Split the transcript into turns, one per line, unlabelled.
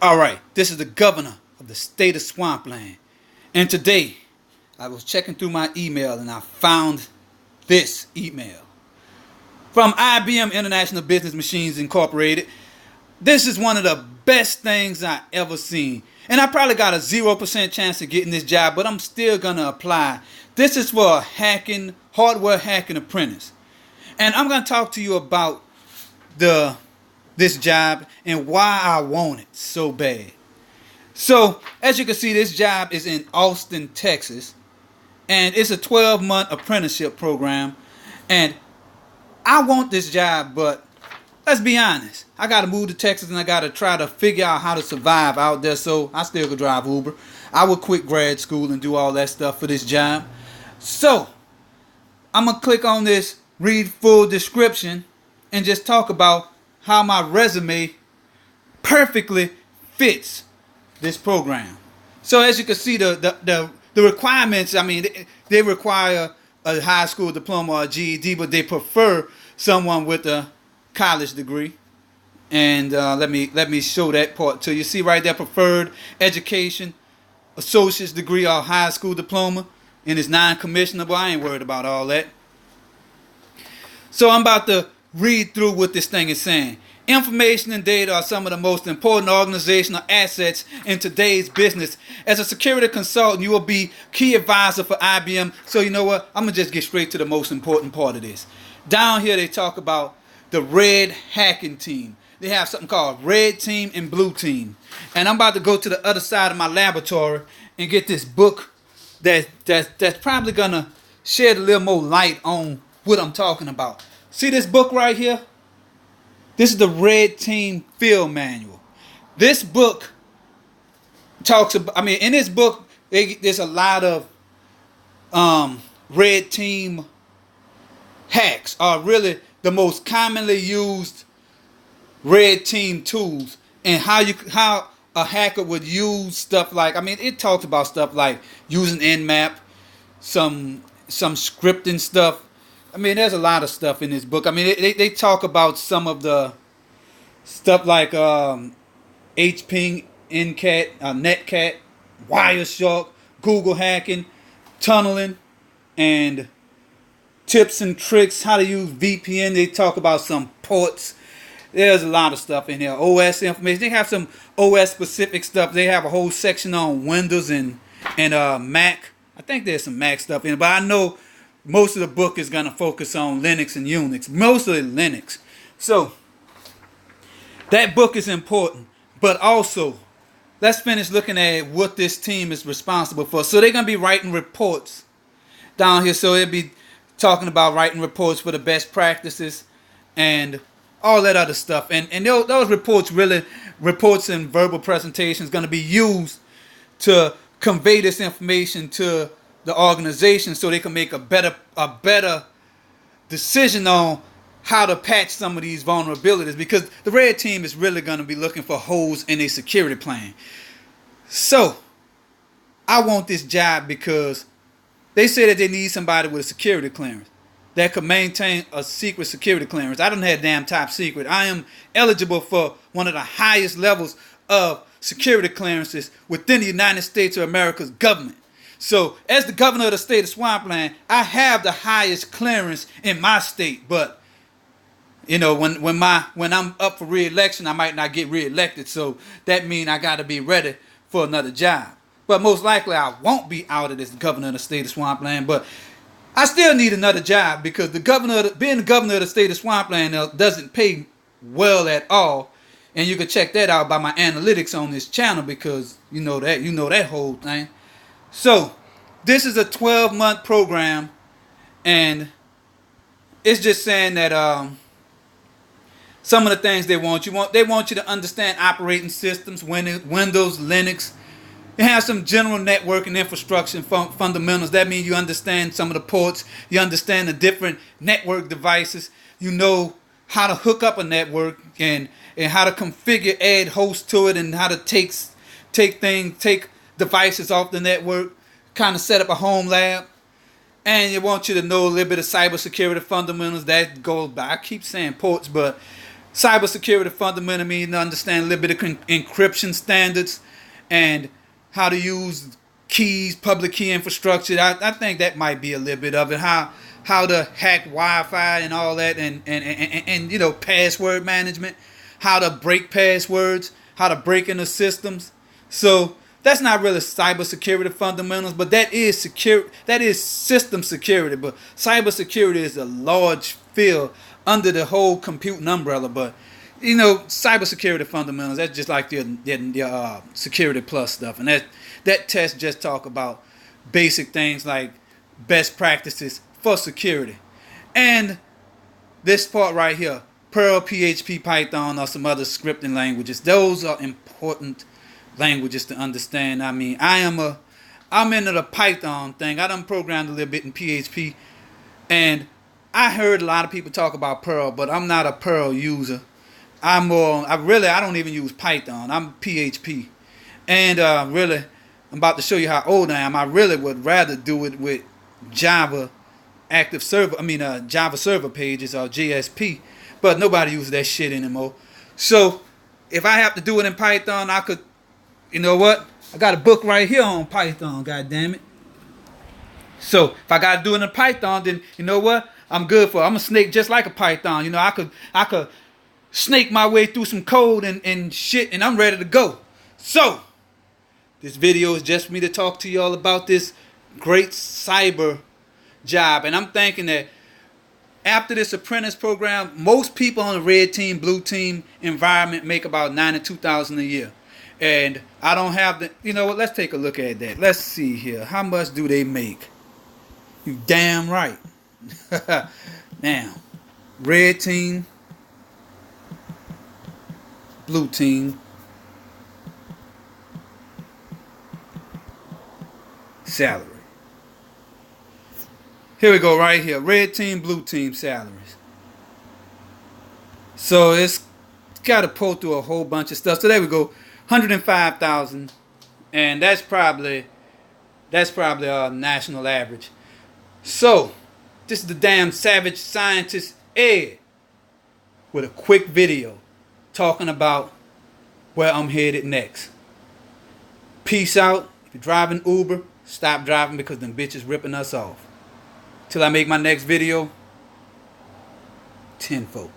Alright, this is the governor of the state of Swampland. And today, I was checking through my email and I found this email. From IBM International Business Machines Incorporated. This is one of the best things I ever seen. And I probably got a 0% chance of getting this job, but I'm still gonna apply. This is for a hardware hacking apprentice. And I'm gonna talk to you about this job and why I want it so bad. So, as you can see, this job is in Austin, Texas. And it's a 12-month apprenticeship program. And I want this job, but let's be honest. I got to move to Texas and I got to try to figure out how to survive out there. So, I still could drive Uber. I would quit grad school and do all that stuff for this job. So, I'm going to click on this, read full description, and just talk about how my resume perfectly fits this program. So as you can see, the requirements, I mean, they require a high school diploma or a GED, but they prefer someone with a college degree. And let me show that part to you. See right there, preferred education, associate's degree or high school diploma, and it's non-commissionable. I ain't worried about all that. So I'm about to read through what this thing is saying. Information and data are some of the most important organizational assets in today's business. As a security consultant, you will be key advisor for IBM. So you know what? I'm going to just get straight to the most important part of this. Down here they talk about the red hacking team. They have something called red team and blue team. And I'm about to go to the other side of my laboratory and get this book that's probably going to shed a little more light on what I'm talking about. See this book right here? This is the Red Team Field Manual. This book talks about, I mean, in this book, there's a lot of red team hacks, are really the most commonly used red team tools, and how a hacker would use stuff like, I mean, it talks about stuff like using Nmap, some scripting stuff. I mean, there's a lot of stuff in this book. I mean, they talk about some of the stuff like HPing, NCAT, NetCat, Wireshark, Google hacking, tunneling, and tips and tricks, how to use VPN. They talk about some ports. There's a lot of stuff in here. OS information. They have some OS specific stuff. They have a whole section on Windows and Mac. I think there's some Mac stuff in it, but I know most of the book is going to focus on Linux and Unix, mostly Linux. So that book is important, but also let's finish looking at what this team is responsible for. So they're going to be writing reports down here. So they'll be talking about writing reports for the best practices and all that other stuff. And those reports, really, reports and verbal presentations, going to be used to convey this information to the organization so they can make a better decision on how to patch some of these vulnerabilities, because the red team is really going to be looking for holes in a security plan. So I want this job because they say that they need somebody with a security clearance that could maintain a secret security clearance. I don't have damn top secret. I am eligible for one of the highest levels of security clearances within the United States of America's government. So, as the governor of the state of Swampland, I have the highest clearance in my state. But, you know, when I'm up for re-election, I might not get re-elected. So, that means I got to be ready for another job. But most likely, I won't be outed as the governor of the state of Swampland. But I still need another job because being the governor of the state of Swampland doesn't pay well at all. And you can check that out by my analytics on this channel, because you know that whole thing. So, this is a 12-month program, and it's just saying that some of the things they want you to understand operating systems, Windows, Linux. You have some general networking infrastructure fundamentals. That means you understand some of the ports, you understand the different network devices, you know how to hook up a network and how to configure, add hosts to it, and how to take devices off the network, kind of set up a home lab. And they want you to know a little bit of cybersecurity fundamentals that goes by. I keep saying ports, but cybersecurity fundamentally means to understand a little bit of encryption standards and how to use keys, public key infrastructure. I think that might be a little bit of it. How to hack Wi-Fi and all that, and you know, password management, how to break passwords, how to break into systems. So that's not really cybersecurity fundamentals, but that is system security. But cybersecurity is a large field under the whole computing umbrella. But you know, cybersecurity fundamentals, that's just like your security plus stuff, and that test just talk about basic things like best practices for security. And this part right here, Perl, PHP, Python, or some other scripting languages, those are important languages to understand. I mean, I'm into the Python thing. I done programmed a little bit in PHP, and I heard a lot of people talk about Perl, but I'm not a Perl user. I don't even use Python. I'm PHP. And really, I'm about to show you how old I am. I really would rather do it with Java Java server pages, or JSP. But nobody uses that shit anymore. So if I have to do it in Python, I could, you know what? I got a book right here on Python, god damn it. So if I gotta do it in Python, then you know what? I'm good for it. I'm a snake just like a Python. You know, I could snake my way through some code and shit, and I'm ready to go. So this video is just for me to talk to y'all about this great cyber job. And I'm thinking that after this apprentice program, most people on the red team, blue team environment make about $92,000 a year. And I don't have the, you know what, let's take a look at that. Let's see here. How much do they make? You damn right. Now, red team, blue team, salary. Here we go right here. Red team, blue team salaries. So it's got to pull through a whole bunch of stuff. So there we go. 105,000, and that's probably a national average. So this is the damn savage scientist Ed with a quick video talking about where I'm headed next. Peace out. If you're driving Uber, stop driving because them bitches ripping us off. Till I make my next video, tenfold.